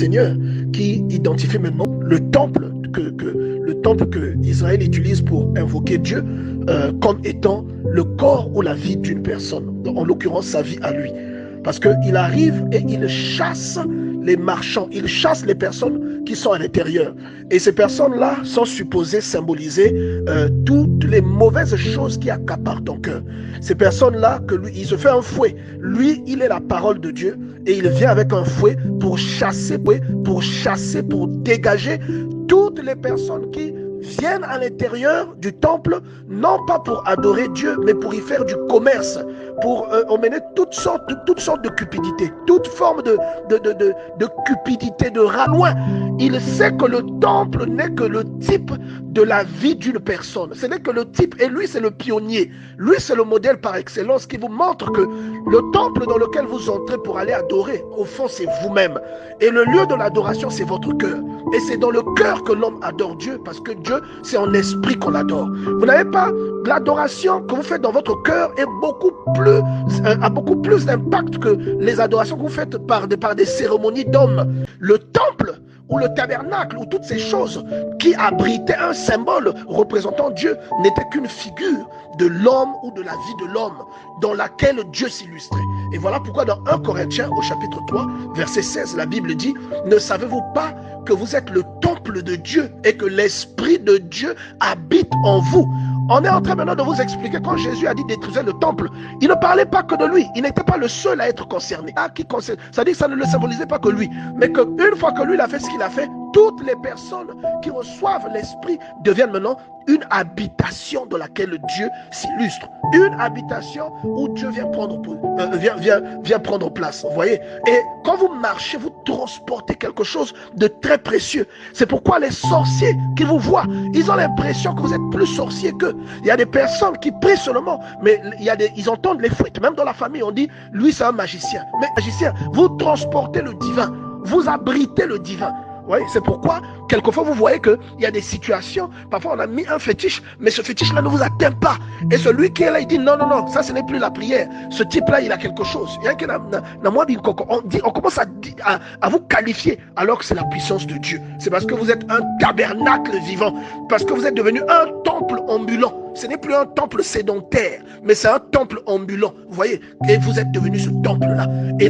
Seigneur qui identifie maintenant le temple que Israël utilise pour invoquer Dieu comme étant le corps ou la vie d'une personne, en l'occurrence sa vie à lui. Parce qu'il arrive et il chasse les marchands, il chasse les personnes qui sont à l'intérieur. Et ces personnes-là sont supposées symboliser toutes les mauvaises choses qui accaparent ton cœur. Ces personnes-là, que lui, il se fait un fouet. Lui, il est la parole de Dieu et il vient avec un fouet pour chasser, pour dégager toutes les personnes qui viennent à l'intérieur du temple, non pas pour adorer Dieu, mais pour y faire du commerce, pour emmener toutes sortes de cupidité, toute forme de cupidité, de raloin. Il sait que le temple n'est que le type de la vie d'une personne. Ce n'est que le type, et lui c'est le pionnier. Lui c'est le modèle par excellence qui vous montre que le temple dans lequel vous entrez pour aller adorer, au fond c'est vous-même. Et le lieu de l'adoration c'est votre cœur. Et c'est dans le cœur que l'homme adore Dieu, parce que Dieu c'est en esprit qu'on l'adore. Vous n'avez pas l'adoration que vous faites dans votre cœur a beaucoup plus d'impact que les adorations que vous faites par des cérémonies d'hommes. Le temple ou le tabernacle ou toutes ces choses qui abritaient un symbole représentant Dieu n'étaient qu'une figure de l'homme ou de la vie de l'homme dans laquelle Dieu s'illustrait. Et voilà pourquoi dans 1 Corinthiens au chapitre 3 verset 16 la Bible dit: ne savez-vous pas que vous êtes le temple de Dieu et que l'Esprit de Dieu habite en vous? On est en train maintenant de vous expliquer quand Jésus a dit détruisez le temple, il ne parlait pas que de lui, il n'était pas le seul à être concerné. Ça dit que ça ne le symbolisait pas que lui, mais qu'une fois que lui il a fait ce qu'il a fait, toutes les personnes qui reçoivent l'Esprit deviennent maintenant une habitation dans laquelle Dieu s'illustre. Une habitation où Dieu vient prendre place. Vous voyez? Et quand vous marchez, vous transportez quelque chose de très précieux. C'est pourquoi les sorciers qui vous voient, ils ont l'impression que vous êtes plus sorcier qu'eux. Il y a des personnes qui prient seulement, mais ils entendent les fuites. Même dans la famille, on dit, lui c'est un magicien. Mais magicien, vous transportez le divin. Vous abritez le divin. Oui, c'est pourquoi, quelquefois, vous voyez qu'il y a des situations, parfois on a mis un fétiche, mais ce fétiche-là ne vous atteint pas. Et celui qui est là, il dit non, ça ce n'est plus la prière. Ce type-là, il a quelque chose. On commence à vous qualifier, alors que c'est la puissance de Dieu. C'est parce que vous êtes un tabernacle vivant, parce que vous êtes devenu un temple ambulant. Ce n'est plus un temple sédentaire, mais c'est un temple ambulant. Vous voyez, et vous êtes devenu ce temple-là. Et